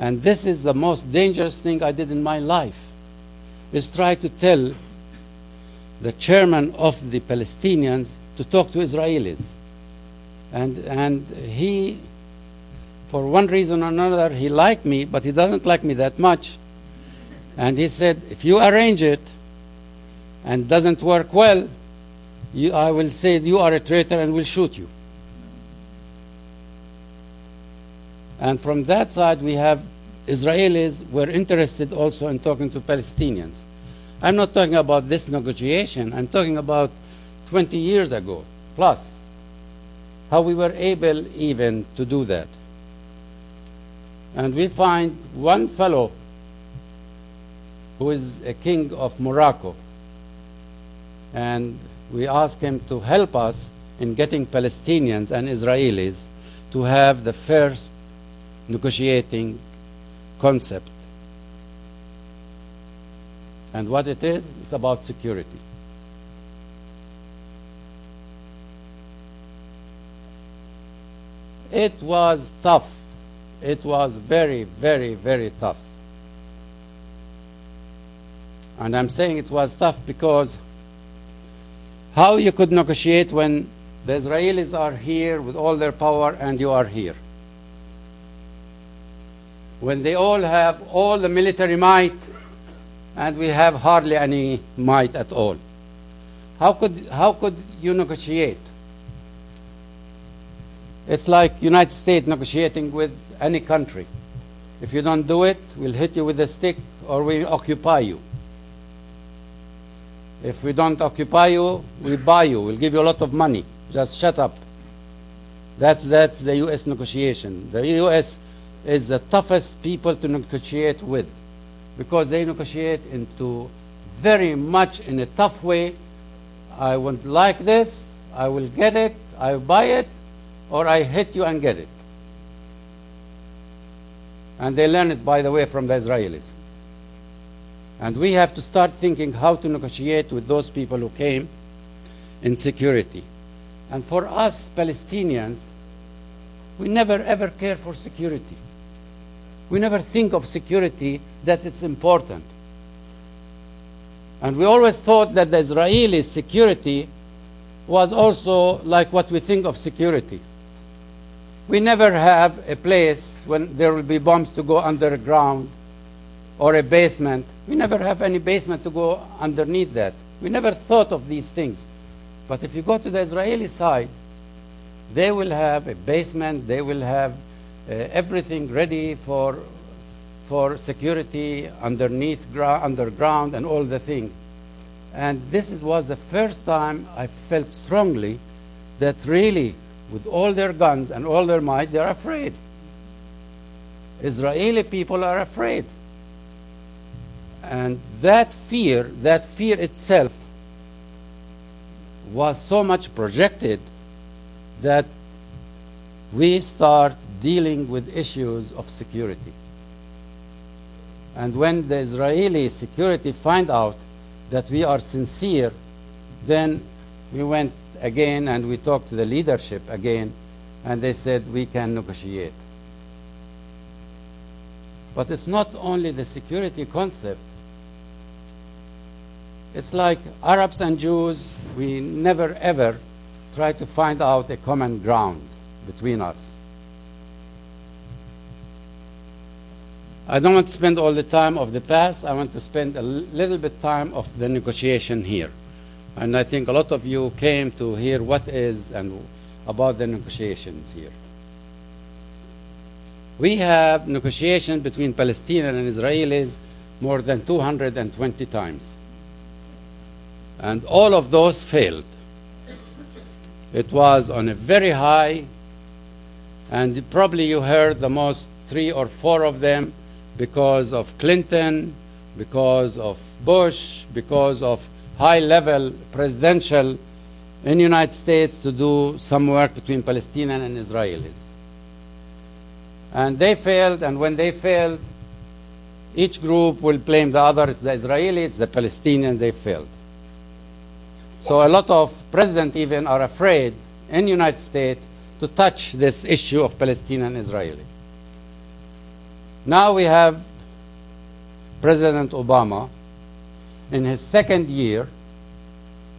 And this is the most dangerous thing I did in my life, is try to tell the chairman of the Palestinians to talk to Israelis. And he, for one reason or another, he liked me, but he doesn't like me that much. And he said, if you arrange it and doesn't work well, I will say you are a traitor and will shoot you. And from that side, we have Israelis were interested also in talking to Palestinians. I'm not talking about this negotiation. I'm talking about 20 years ago plus, how we were able even to do that. And we find one fellow who is a king of Morocco, and we ask him to help us in getting Palestinians and Israelis to have the first negotiating concept. And what it is, it's about security. It was tough. It was very, very, very tough. And I'm saying it was tough because how you could negotiate when the Israelis are here with all their power and you are here? When they all have all the military might and we have hardly any might at all. How could you negotiate? It's like United States negotiating with any country. If you don't do it, we'll hit you with a stick or we'll occupy you. If we don't occupy you, we buy you. We'll give you a lot of money. Just shut up. That's the U.S. negotiation. The U.S. is the toughest people to negotiate with because they negotiate into very much in a tough way. I won't like this. I will get it. I buy it. Or I hit you and get it. And they learn it, by the way, from the Israelis. And we have to start thinking how to negotiate with those people who came in security. And for us Palestinians, we never ever care for security. We never think of security that it's important. And we always thought that the Israeli security was also like what we think of security. We never have a place when there will be bombs to go underground or a basement. We never have any basement to go underneath that. We never thought of these things. But if you go to the Israeli side, they will have a basement, they will have everything ready for security underground and all the things. And this was the first time I felt strongly that really, with all their guns and all their might, they're afraid. Israeli people are afraid. And that fear itself was so much projected that we start dealing with issues of security. And when the Israeli security find out that we are sincere, then we went again and we talked to the leadership again, and they said we can negotiate. But it's not only the security concept. It's like Arabs and Jews, we never ever try to find out a common ground between us. I don't want to spend all the time of the past. I want to spend a little bit time of the negotiation here. And I think a lot of you came to hear what is and about the negotiations here. We have negotiations between Palestinians and Israelis more than 220 times. And all of those failed. It was on a very high, and probably you heard the most 3 or 4 of them because of Clinton, because of Bush, because of high-level presidential in the United States to do some work between Palestinians and Israelis. And they failed, and when they failed, each group will blame the other. It's the Israelis, it's the Palestinians, they failed. So a lot of presidents even are afraid in the United States to touch this issue of Palestinian and Israeli. Now we have President Obama in his second year,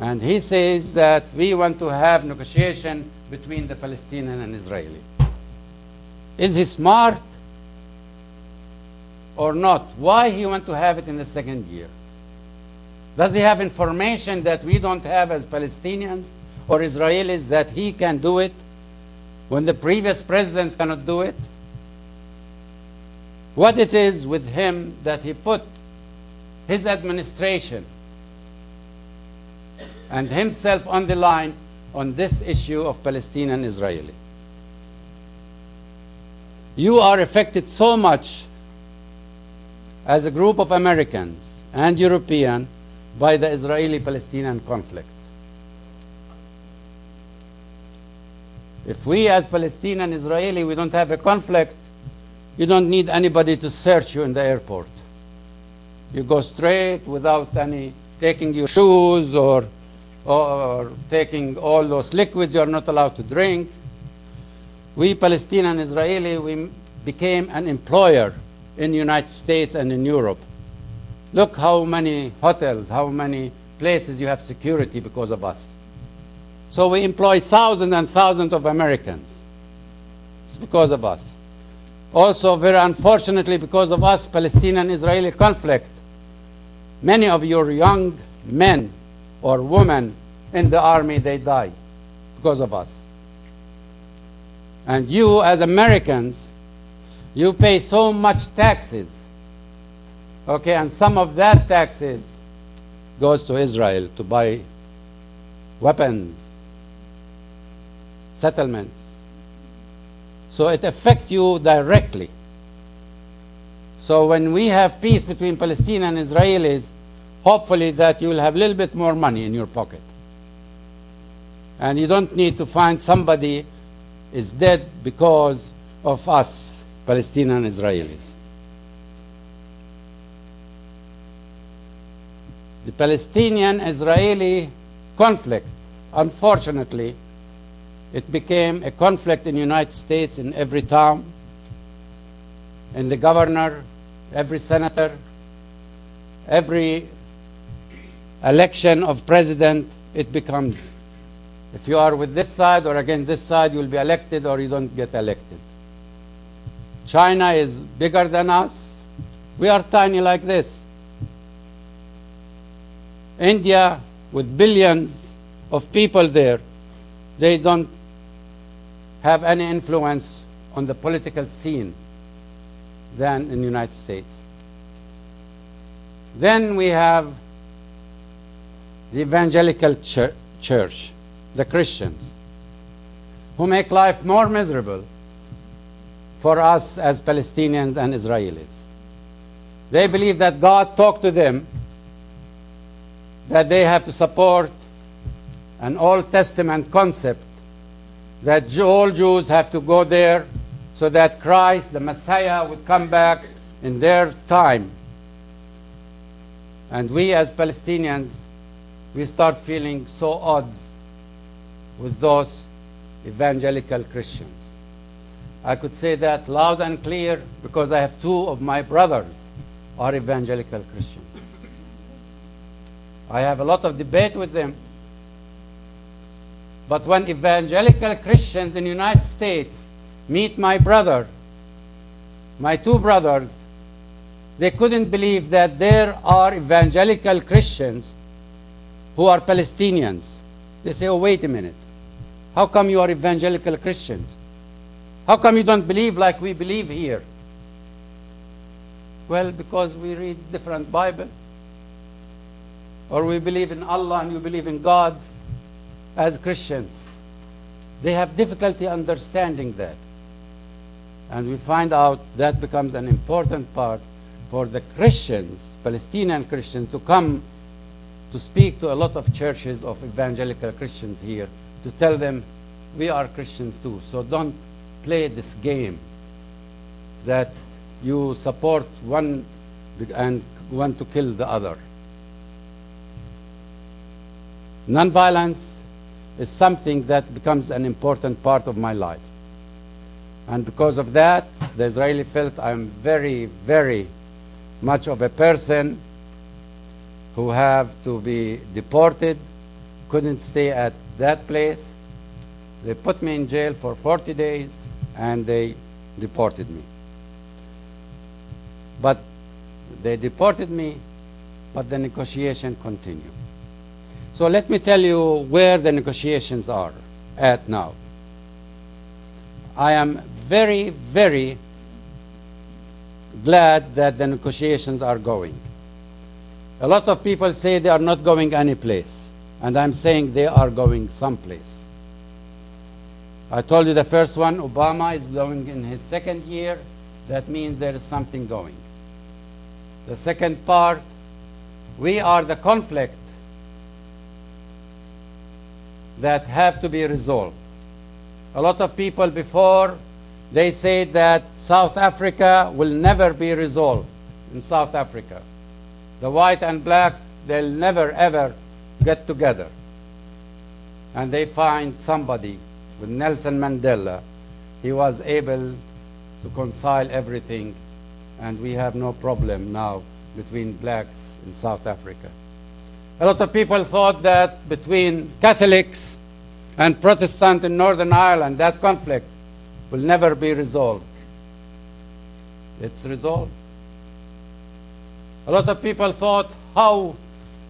and he says that we want to have negotiation between the Palestinian and Israeli. Is he smart or not? Why he want to have it in the second year? Does he have information that we don't have as Palestinians or Israelis, that he can do it when the previous president cannot do it? What it is with him that he put his administration and himself on the line on this issue of Palestine and Israeli? You are affected so much as a group of Americans and Europeans by the Israeli-Palestinian conflict. If we as Palestinian and Israeli, we don't have a conflict, you don't need anybody to search you in the airport. You go straight without any taking your shoes or taking all those liquids you're not allowed to drink. We Palestinian and Israeli, we became an employer in the United States and in Europe. Look how many hotels, how many places you have security because of us. So we employ thousands and thousands of Americans. It's because of us. Also, very unfortunately, because of us, Palestinian-Israeli conflict, many of your young men or women in the army, they die because of us. And you, as Americans, you pay so much taxes, okay, and some of that taxes goes to Israel to buy weapons, settlements. So it affects you directly. So when we have peace between Palestinians and Israelis, hopefully that you will have a little bit more money in your pocket. And you don't need to find somebody is dead because of us, Palestinians and Israelis. The Palestinian-Israeli conflict, unfortunately, it became a conflict in the United States in every town, in the governor, every senator, every election of president. It becomes, if you are with this side or against this side, you will be elected or you don't get elected. China is bigger than us. We are tiny like this. India, with billions of people there, they don't have any influence on the political scene than in the United States. Then we have the evangelical church, the Christians, who make life more miserable for us as Palestinians and Israelis. They believe that God talked to them, that they have to support an Old Testament concept that all Jews have to go there so that Christ, the Messiah, would come back in their time. And we as Palestinians, we start feeling so odd with those evangelical Christians. I could say that loud and clear because I have two of my brothers are evangelical Christians. I have a lot of debate with them. But when evangelical Christians in the United States meet my brother, my two brothers, they couldn't believe that there are evangelical Christians who are Palestinians. They say, oh, wait a minute. How come you are evangelical Christians? How come you don't believe like we believe here? Well, because we read different Bible. Or we believe in Allah and you believe in God as Christians. They have difficulty understanding that. And we find out that becomes an important part for the Christians, Palestinian Christians, to come to speak to a lot of churches of evangelical Christians here, to tell them, we are Christians too. So don't play this game that you support one and want to kill the other. Nonviolence is something that becomes an important part of my life. And because of that, the Israeli felt I'm very, very much of a person who have to be deported, couldn't stay at that place. They put me in jail for 40 days, and they deported me. But they deported me, but the negotiation continued. So let me tell you where the negotiations are at now. I am very, very glad that the negotiations are going. A lot of people say they are not going any place, and I'm saying they are going someplace. I told you the first one, Obama is going in his second year. That means there is something going. The second part, we are the conflict that have to be resolved. A lot of people before, they say that South Africa will never be resolved in South Africa. The white and black, they'll never ever get together. And they find somebody, with Nelson Mandela, he was able to reconcile everything, and we have no problem now between blacks in South Africa. A lot of people thought that between Catholics and Protestants in Northern Ireland, that conflict will never be resolved. It's resolved. A lot of people thought how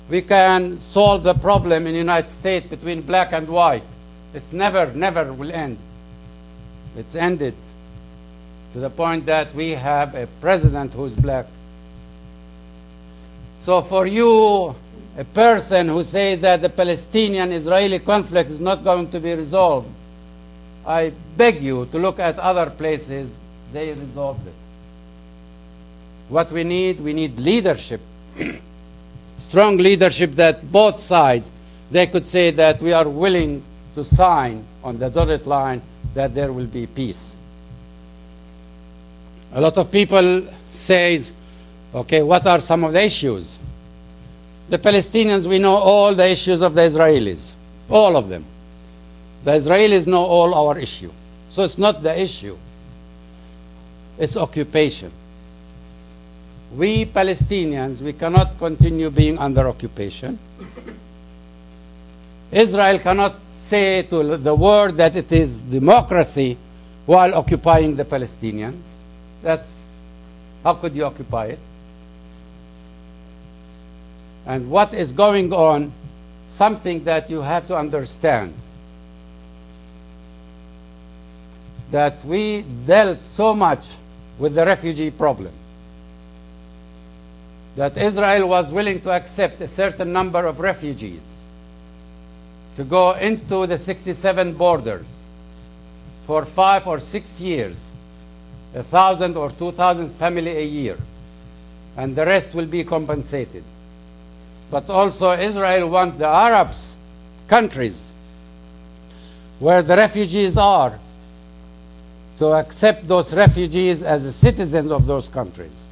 we can solve the problem in the United States between black and white. It's never will end. It's ended to the point that we have a president who's black. So for you, a person who says that the Palestinian-Israeli conflict is not going to be resolved, I beg you to look at other places. They resolved it. What we need leadership, strong leadership, that both sides, they could say that we are willing to sign on the dotted line that there will be peace. A lot of people say, okay, what are some of the issues? The Palestinians, we know all the issues of the Israelis, all of them. The Israelis know all our issue. So it's not the issue. It's occupation. We Palestinians, we cannot continue being under occupation. Israel cannot say to the world that it is democracy while occupying the Palestinians. How could you occupy it? And what is going on, something that you have to understand, that we dealt so much with the refugee problem, that Israel was willing to accept a certain number of refugees to go into the 67 borders for 5 or 6 years, 1,000 or 2,000 families a year, and the rest will be compensated. But also Israel wants the Arab countries where the refugees are to accept those refugees as citizens of those countries.